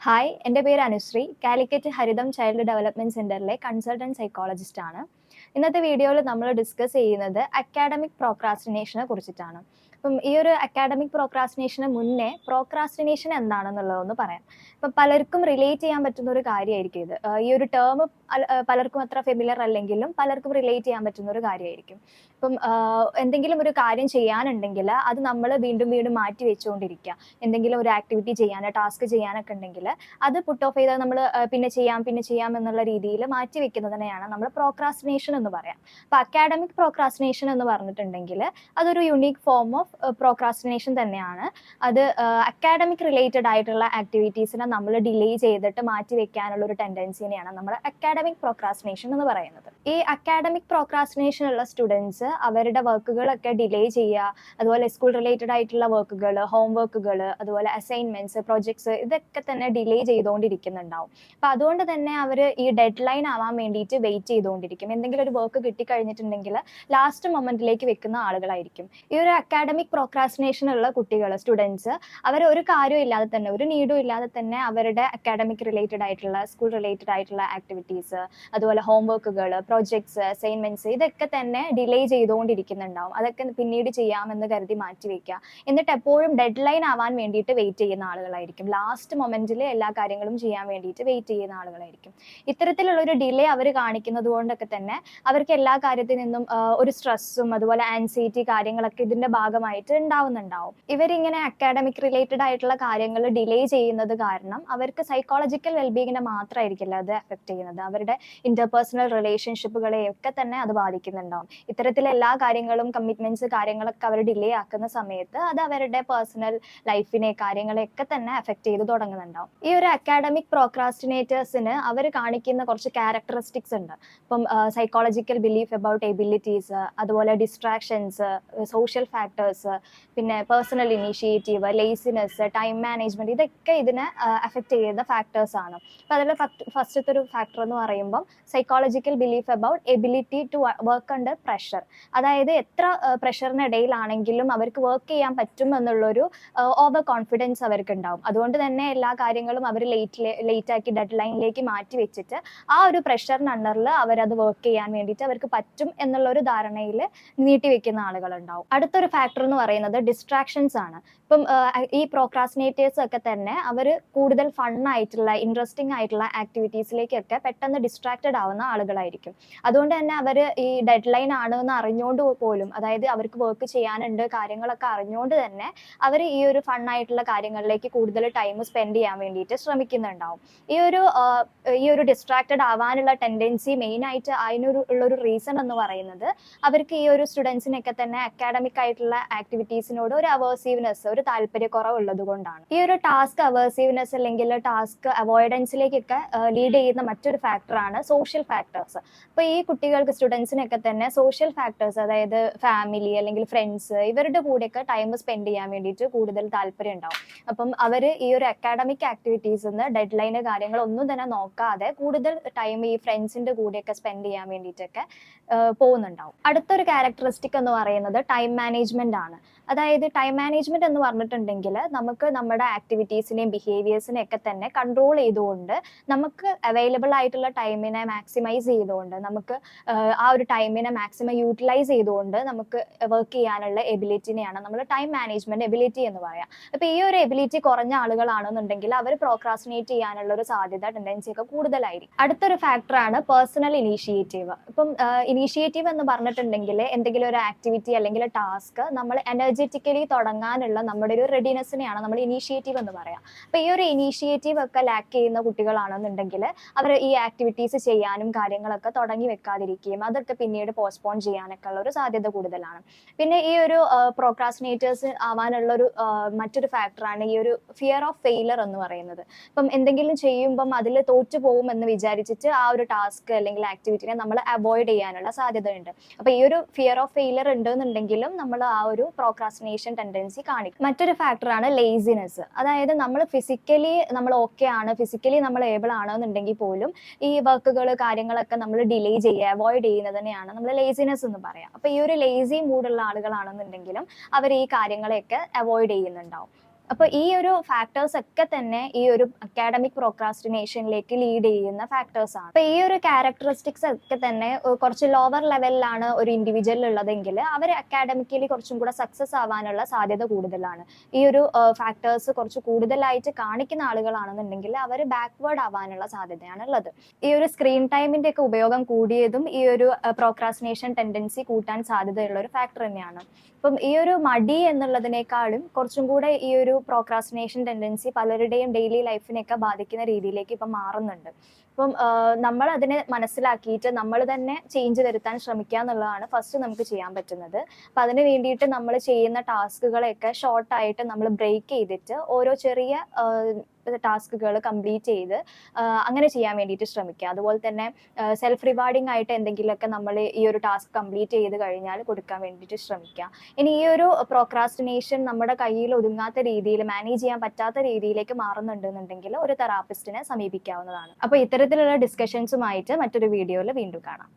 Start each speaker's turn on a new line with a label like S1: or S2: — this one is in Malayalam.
S1: ഹായ്, എൻ്റെ പേര് അനുശ്രീ. കാലിക്കറ്റ് ഹരിതം ചൈൽഡ് ഡെവലപ്മെന്റ് സെന്ററിലെ കൺസൾട്ടന്റ് സൈക്കോളജിസ്റ്റ് ആണ്. ഇന്നത്തെ വീഡിയോയിൽ നമ്മൾ ഡിസ്കസ് ചെയ്യുന്നത് അക്കാഡമിക് പ്രോക്രാസ്റ്റിനേഷനെ കുറിച്ചിട്ടാണ്. അപ്പം ഈ ഒരു അക്കാഡമിക് പ്രോക്രാസ്റ്റിനേഷന് മുന്നേ പ്രോക്രാസ്റ്റിനേഷൻ എന്താണെന്നുള്ളതൊന്ന് പറയാം. ഇപ്പം പലർക്കും റിലേറ്റ് ചെയ്യാൻ പറ്റുന്ന ഒരു കാര്യമായിരിക്കും ഇത്. ഈ ഒരു ടേം പലർക്കും അത്ര ഫെമിലിയർ അല്ലെങ്കിലും പലർക്കും റിലേറ്റ് ചെയ്യാൻ പറ്റുന്ന ഒരു കാര്യമായിരിക്കും. ഇപ്പം എന്തെങ്കിലും ഒരു കാര്യം ചെയ്യാനുണ്ടെങ്കിൽ അത് നമ്മൾ വീണ്ടും വീണ്ടും മാറ്റി വെച്ചുകൊണ്ടിരിക്കുക. എന്തെങ്കിലും ഒരു ആക്ടിവിറ്റി ചെയ്യാനോ ടാസ്ക് ചെയ്യാനൊക്കെ ഉണ്ടെങ്കിൽ അത് പുട്ട് ഓഫ് ചെയ്താൽ നമ്മൾ പിന്നെ ചെയ്യാം എന്നുള്ള രീതിയിൽ മാറ്റി വെക്കുന്നതിനെയാണ് നമ്മൾ പ്രോക്രാസ്റ്റിനേഷൻ എന്ന് പറയാം. അപ്പോൾ അക്കാഡമിക് പ്രോക്രാസ്റ്റിനേഷൻ എന്ന് പറഞ്ഞിട്ടുണ്ടെങ്കിൽ അതൊരു യുണീക്ക് ഫോം ഓഫ് പ്രോക്രാസ്റ്റിനേഷൻ തന്നെയാണ്. അത് അക്കാഡമിക് റിലേറ്റഡ് ആയിട്ടുള്ള ആക്ടിവിറ്റീസിനെ നമ്മൾ ഡിലേ ചെയ്തിട്ട് മാറ്റി വെക്കാനുള്ള ഒരു ടെൻഡൻസിനെയാണ് നമ്മൾ അക്കാഡമിക് പ്രോക്രാസ്റ്റിനേഷൻ എന്ന് പറയുന്നത്. ഈ അക്കാഡമിക് പ്രോക്രാസ്റ്റിനേഷൻ ഉള്ള സ്റ്റുഡൻസ് അവരുടെ വർക്കുകളൊക്കെ ഡിലേ ചെയ്യുക, അതുപോലെ സ്കൂൾ റിലേറ്റഡ് ആയിട്ടുള്ള വർക്കുകൾ, ഹോം വർക്കുകൾ, അതുപോലെ അസൈൻമെന്റ്സ്, പ്രൊജക്ട്സ്, ഇതൊക്കെ തന്നെ ഡിലേ ചെയ്തുകൊണ്ടിരിക്കുന്നുണ്ടാവും. അപ്പം അതുകൊണ്ട് തന്നെ അവർ ഈ ഡെഡ് ലൈൻ ആവാൻ വേണ്ടിയിട്ട് വെയിറ്റ് ചെയ്തുകൊണ്ടിരിക്കും. എന്തെങ്കിലും ഒരു വർക്ക് കിട്ടിക്കഴിഞ്ഞിട്ടുണ്ടെങ്കിൽ ലാസ്റ്റ് മൊമെന്റിലേക്ക് വെക്കുന്ന ആളുകളായിരിക്കും. ഈ ഒരു അക്കാഡമിക് പ്രോക്രാസ്റ്റിനേഷൻ ഉള്ള കുട്ടികൾ, സ്റ്റുഡൻസ്, അവർ ഒരു കാര്യവും ഇല്ലാതെ തന്നെ, ഒരു നീഡും ഇല്ലാതെ തന്നെ അവരുടെ അക്കാഡമിക് റിലേറ്റഡ് ആയിട്ടുള്ള, സ്കൂൾ റിലേറ്റഡ് ആയിട്ടുള്ള ആക്ടിവിറ്റീസ്, അതുപോലെ ഹോം വർക്കുകൾ, പ്രൊജക്ട്സ്, അസൈൻമെന്റ്സ്, ഇതൊക്കെ തന്നെ ഡിലേ ചെയ്തുകൊണ്ടിരിക്കുന്നുണ്ടാവും. അതൊക്കെ പിന്നീട് ചെയ്യാമെന്ന് കരുതി മാറ്റിവെക്കുക. എന്നിട്ട് എപ്പോഴും ഡെഡ് ലൈൻ ആവാൻ വേണ്ടിയിട്ട് വെയിറ്റ് ചെയ്യുന്ന ആളുകളായിരിക്കും. ലാസ്റ്റ് മൊമെന്റിൽ എല്ലാ കാര്യങ്ങളും ചെയ്യാൻ വേണ്ടിയിട്ട് വെയിറ്റ് ചെയ്യുന്ന ആളുകളായിരിക്കും. ഇത്തരത്തിലുള്ള ഒരു ഡിലേ അവർ കാണിക്കുന്നത് കൊണ്ടൊക്കെ തന്നെ അവർക്ക് എല്ലാ കാര്യത്തിൽ നിന്നും ഒരു സ്ട്രെസ്സും അതുപോലെ ആൻസൈറ്റി കാര്യങ്ങളൊക്കെ ഇതിന്റെ ഭാഗമായിട്ട് ഉണ്ടാവുന്നുണ്ടാവും. ഇവരിങ്ങനെ അക്കാഡമിക് റിലേറ്റഡ് ആയിട്ടുള്ള കാര്യങ്ങൾ ഡിലേ ചെയ്യുന്നത് കാരണം അവർക്ക് സൈക്കോളജിക്കൽ വെൽബീങ്ങിനെ മാത്രമായിരിക്കില്ല അത് എഫക്ട് ചെയ്യുന്നത്, അവരുടെ ഇന്റർപേഴ്സണൽ റിലേഷൻഷിപ്പുകളെയൊക്കെ തന്നെ അത് ബാധിക്കുന്നുണ്ടാവും. ഇത്തരത്തിൽ എല്ലാ കാര്യങ്ങളും, കമ്മിറ്റ്മെന്റ്സ് കാര്യങ്ങളൊക്കെ അവർ ഡിലേ ആക്കുന്ന സമയത്ത് അത് അവരുടെ പേഴ്സണൽ ലൈഫിനെ, കാര്യങ്ങളെയൊക്കെ തന്നെ എഫക്ട് ചെയ്ത് തുടങ്ങുന്നുണ്ടാവും. ഈ ഒരു അക്കാഡമിക് പ്രോക്രാസ്റ്റിനേറ്റേഴ്സിന് അവർ കാണിക്കുന്ന കുറച്ച് ക്യാരക്ടറിസ്റ്റിക്സ് ഉണ്ട്. ഇപ്പം സൈക്കോളജിക്കൽ ബിലീഫ് അബൌട്ട് എബിലിറ്റീസ്, അതുപോലെ ഡിസ്ട്രാക്ഷൻസ്, സോഷ്യൽ ഫാക്ടേഴ്സ്, പിന്നെ personal initiative, laziness, time management, ഇതൊക്കെ ഇതിനെ എഫക്ട് ചെയ്യുന്ന ഫാക്ടേഴ്സ് ആണ്. അപ്പം അതിൽ ഫസ്റ്റത്തെ ഒരു ഫാക്ടർ എന്ന് പറയുമ്പം psychological belief about ability to work under pressure. അതായത് എത്ര പ്രഷറിനിടയിലാണെങ്കിലും അവർക്ക് വർക്ക് ചെയ്യാൻ പറ്റും എന്നുള്ളൊരു ഓവർ കോൺഫിഡൻസ് അവർക്ക് ഉണ്ടാവും. അതുകൊണ്ട് തന്നെ എല്ലാ കാര്യങ്ങളും അവർ ലേറ്റ് ആക്കി ഡെഡ് ലൈനിലേക്ക് മാറ്റി വെച്ചിട്ട് ആ ഒരു പ്രഷറിന് അണ്ടറിൽ അവരത് വർക്ക് ചെയ്യാൻ വേണ്ടിയിട്ട് അവർക്ക് പറ്റും എന്നുള്ള ഒരു ധാരണയിൽ നീട്ടിവെക്കുന്ന ആളുകളുണ്ടാവും. അടുത്തൊരു ഫാക്ടർ എന്ന് പറയുന്നത് ഡിസ്ട്രാക്ഷൻസ് ആണ്. ഇപ്പം ഈ പ്രോക്രാസ്റ്റിനേറ്റേഴ്സ് ഒക്കെ തന്നെ അവർ കൂടുതൽ ഫണ്ണായിട്ടുള്ള, ഇൻട്രസ്റ്റിംഗ് ആയിട്ടുള്ള ആക്ടിവിറ്റീസിലേക്കൊക്കെ പെട്ടെന്ന് ഡിസ്ട്രാക്റ്റഡ് ആവുന്ന ആളുകളായിരിക്കും. അതുകൊണ്ട് തന്നെ അവർ ഈ ഡെഡ് ലൈൻ ആണ് എന്ന് അറിഞ്ഞുകൊണ്ട് പോലും, അതായത് അവർക്ക് വർക്ക് ചെയ്യാനുണ്ട് കാര്യങ്ങളൊക്കെ അറിഞ്ഞുകൊണ്ട് തന്നെ അവർ ഈ ഒരു ഫണ്ണായിട്ടുള്ള കാര്യങ്ങളിലേക്ക് കൂടുതൽ ടൈം സ്പെൻഡ് ചെയ്യാൻ വേണ്ടിയിട്ട് ശ്രമിക്കുന്നുണ്ടാവും. ഈ ഒരു ഡിസ്ട്രാക്റ്റഡ് ആവാനുള്ള ടെൻഡൻസി മെയിനായിട്ട് അതിനുള്ളൊരു റീസൺ എന്ന് പറയുന്നത് അവർക്ക് ഈ ഒരു സ്റ്റുഡൻസിനൊക്കെ തന്നെ അക്കാഡമിക് ആയിട്ടുള്ള ആക്ടിവിറ്റീസിനോട് ഒരു അവേഴ്സീവ്നെസ്, ഒരു താല്പര്യക്കുറവ് ഉള്ളത് കൊണ്ടാണ്. ഈ ഒരു ടാസ്ക് അവേഴ്സീവ്നെസ് അല്ലെങ്കിൽ ടാസ്ക് അവോയ്ഡൻസിലേക്കൊക്കെ ലീഡ് ചെയ്യുന്ന മറ്റൊരു ഫാക്ടറാണ് സോഷ്യൽ ഫാക്ടേഴ്സ്. അപ്പോൾ ഈ കുട്ടികൾക്ക്, സ്റ്റുഡൻസിനൊക്കെ തന്നെ സോഷ്യൽ ഫാക്ടേഴ്സ്, അതായത് ഫാമിലി അല്ലെങ്കിൽ ഫ്രണ്ട്സ്, ഇവരുടെ കൂടെയൊക്കെ ടൈം സ്പെൻഡ് ചെയ്യാൻ വേണ്ടിയിട്ട് കൂടുതൽ താല്പര്യം ഉണ്ടാവും. അപ്പം അവർ ഈ ഒരു അക്കാഡമിക് ആക്ടിവിറ്റീസിന്ന് ഡെഡ് ലൈന് കാര്യങ്ങളൊന്നും തന്നെ നോക്കാതെ കൂടുതൽ ടൈം ഈ ഫ്രണ്ട്സിന്റെ കൂടെയൊക്കെ സ്പെൻഡ് ചെയ്യാൻ വേണ്ടിയിട്ടൊക്കെ പോകുന്നുണ്ടാവും. അടുത്തൊരു ക്യാരക്ടറിസ്റ്റിക് എന്ന് പറയുന്നത് ടൈം മാനേജ്മെന്റ് ആണ്. അതായത് ടൈം മാനേജ്മെന്റ് എന്ന് പറഞ്ഞിട്ടുണ്ടെങ്കിൽ നമുക്ക് നമ്മുടെ ആക്ടിവിറ്റീസിനെയും ബിഹേവിയേഴ്സിനെയും ഒക്കെ തന്നെ കൺട്രോൾ ചെയ്തുകൊണ്ട് നമുക്ക് അവൈലബിൾ ആയിട്ടുള്ള ടൈമിനെ മാക്സിമൈസ് ചെയ്തുകൊണ്ട്, നമുക്ക് ആ ഒരു ടൈമിനെ മാക്സിമം യൂട്ടിലൈസ് ചെയ്തുകൊണ്ട് നമുക്ക് വർക്ക് ചെയ്യാനുള്ള എബിലിറ്റിനെയാണ് നമ്മൾ ടൈം മാനേജ്മെന്റ് എബിലിറ്റി എന്ന് പറയാം. അപ്പോൾ ഈ ഒരു എബിലിറ്റി കുറഞ്ഞ ആളുകളാണെന്നുണ്ടെങ്കിൽ അവർ പ്രോക്രാസ്റ്റിനേറ്റ് ചെയ്യാനുള്ള ഒരു സാധ്യത, ടെൻഡൻസി ഒക്കെ കൂടുതലായിരിക്കും. അടുത്തൊരു ഫാക്ടറാണ് പേഴ്സണൽ ഇനീഷ്യേറ്റീവ്. ഇപ്പം ഇനീഷ്യേറ്റീവ് എന്ന് പറഞ്ഞിട്ടുണ്ടെങ്കിൽ എന്തെങ്കിലും ഒരു ആക്ടിവിറ്റി അല്ലെങ്കിൽ ടാസ്ക് നമ്മൾ എനർജറ്റിക്കലി തുടങ്ങാനുള്ള നമ്മുടെ ഒരു റെഡിനെസ്സിനെയാണ് നമ്മൾ ഇനീഷ്യേറ്റീവ് എന്ന് പറയാം. അപ്പോൾ ഈ ഒരു ഇനീഷ്യേറ്റീവ് ഒക്കെ ലാക്ക് ചെയ്യുന്ന കുട്ടികളാണെന്നുണ്ടെങ്കിൽ അവർ ഈ ആക്ടിവിറ്റീസ് ചെയ്യാനും കാര്യങ്ങളൊക്കെ തുടങ്ങി വെക്കാതിരിക്കുകയും അതൊക്കെ പിന്നീട് പോസ്റ്റ്പോൺ ചെയ്യാനൊക്കെ ഉള്ള ഒരു സാധ്യത കൂടുതലാണ്. പിന്നെ ഈ ഒരു പ്രോക്രാസ്റ്റിനേറ്റേഴ്സ് ആവാനുള്ള ഒരു മറ്റൊരു ഫാക്ടറാണ് ഈ ഒരു ഫിയർ ഓഫ് ഫെയിലർ എന്ന് പറയുന്നത്. ഇപ്പം എന്തെങ്കിലും ചെയ്യുമ്പം അതിൽ തോറ്റു പോകും എന്ന് വിചാരിച്ചിട്ട് ആ ഒരു ടാസ്ക് അല്ലെങ്കിൽ ആക്ടിവിറ്റിനെ നമ്മൾ അവോയ്ഡ് ചെയ്യാനുള്ള സാധ്യതയുണ്ട്. അപ്പോൾ ഈ ഒരു ഫിയർ ഓഫ് ഫെയിലർ ഉണ്ടെന്നുണ്ടെങ്കിലും നമ്മൾ ആ ഒരു പ്രോക്രാസ്റ്റിനേഷൻ ടെൻഡൻസി കാണിക്കും. മറ്റൊരു ഫാക്ടറാണ് ലേസിനെസ്. അതായത് നമ്മൾ ഫിസിക്കലി നമ്മൾ ഓക്കെ ആണ്, ഫിസിക്കലി നമ്മൾ ഏബിൾ ആണെന്നുണ്ടെങ്കിൽ പോലും ഈ വർക്കുകൾ കാര്യങ്ങളൊക്കെ നമ്മൾ ഡിലേ ചെയ്യുക, അവോയ്ഡ് ചെയ്യുന്നതിനെയാണ് നമ്മൾ ലേസിനെസ് എന്ന് പറയാം. അപ്പോൾ ഈ ഒരു ലേസി മൂഡുള്ള ആളുകളാണെന്നുണ്ടെങ്കിലും അവർ ഈ കാര്യങ്ങളെയൊക്കെ അവോയ്ഡ് ചെയ്യുന്നുണ്ടാവും. അപ്പോൾ ഈ ഒരു ഫാക്ടേഴ്സ് ഒക്കെ തന്നെ ഈ ഒരു അക്കാഡമിക് പ്രോക്രാസ്റ്റിനേഷനിലേക്ക് ലീഡ് ചെയ്യുന്ന ഫാക്ടേഴ്സ് ആണ്. അപ്പോൾ ഈ ഒരു ക്യാരക്ടറിസ്റ്റിക്സ് ഒക്കെ തന്നെ കുറച്ച് ലോവർ ലെവലിലാണ് ഒരു ഇൻഡിവിജ്വൽ ഉള്ളതെങ്കിൽ അവർ അക്കാഡമിക്കലി കുറച്ചും കൂടെ സക്സസ് ആവാനുള്ള സാധ്യത കൂടുതലാണ്. ഈ ഒരു ഫാക്ടേഴ്സ് കുറച്ച് കൂടുതലായിട്ട് കാണിക്കുന്ന ആളുകളാണെന്നുണ്ടെങ്കിൽ അവർ ബാക്ക്വേർഡ് ആവാനുള്ള സാധ്യതയാണ് ഉള്ളത്. ഈ ഒരു സ്ക്രീൻ ടൈമിന്റെ ഒക്കെ ഉപയോഗം കൂടിയതും ഈ ഒരു പ്രോക്രാസ്റ്റിനേഷൻ ടെൻഡൻസി കൂട്ടാൻ സാധ്യതയുള്ള ഒരു ഫാക്ടർ തന്നെയാണ്. ഇപ്പം ഈ ഒരു മടി എന്നുള്ളതിനേക്കാളും കുറച്ചും കൂടെ ഈ ഒരു പ്രോക്രാസ്റ്റിനേഷൻ ടെൻഡൻസി പലരുടെയും ഡെയിലി ലൈഫിനെയൊക്കെ ബാധിക്കുന്ന രീതിയിലേക്ക് ഇപ്പം മാറുന്നുണ്ട്. അപ്പം നമ്മൾ അതിനെ മനസ്സിലാക്കിയിട്ട് നമ്മൾ തന്നെ ചേഞ്ച് വരുത്താൻ ശ്രമിക്കുക എന്നുള്ളതാണ് ഫസ്റ്റ് നമുക്ക് ചെയ്യാൻ പറ്റുന്നത്. അപ്പം അതിന് വേണ്ടിയിട്ട് നമ്മൾ ചെയ്യുന്ന ടാസ്കുകളെയൊക്കെ ഷോർട്ടായിട്ട് നമ്മൾ ബ്രേക്ക് ചെയ്തിട്ട് ഓരോ ചെറിയ ടാസ്കുകൾ കംപ്ലീറ്റ് ചെയ്ത് അങ്ങനെ ചെയ്യാൻ വേണ്ടിയിട്ട് ശ്രമിക്കുക. അതുപോലെ തന്നെ സെൽഫ് റിവാർഡിംഗ് ആയിട്ട് എന്തെങ്കിലുമൊക്കെ നമ്മൾ ഈ ഒരു ടാസ്ക് കംപ്ലീറ്റ് ചെയ്ത് കഴിഞ്ഞാൽ കൊടുക്കാൻ വേണ്ടിയിട്ട് ശ്രമിക്കുക. ഇനി ഈ ഒരു പ്രോക്രാസ്റ്റിനേഷൻ നമ്മുടെ കയ്യിൽ ഒതുങ്ങാത്ത രീതിയിൽ മാനേജ് ചെയ്യാൻ പറ്റാത്ത രീതിയിലേക്ക് മാറുന്നുണ്ടെന്നുണ്ടെങ്കിൽ ഒരു തെറാപ്പിസ്റ്റിനെ സമീപിക്കാവുന്നതാണ്. അപ്പോൾ ഇത്തരത്തിലുള്ള ഡിസ്കഷൻസുമായിട്ട് മറ്റൊരു വീഡിയോയിൽ വീണ്ടും കാണാം.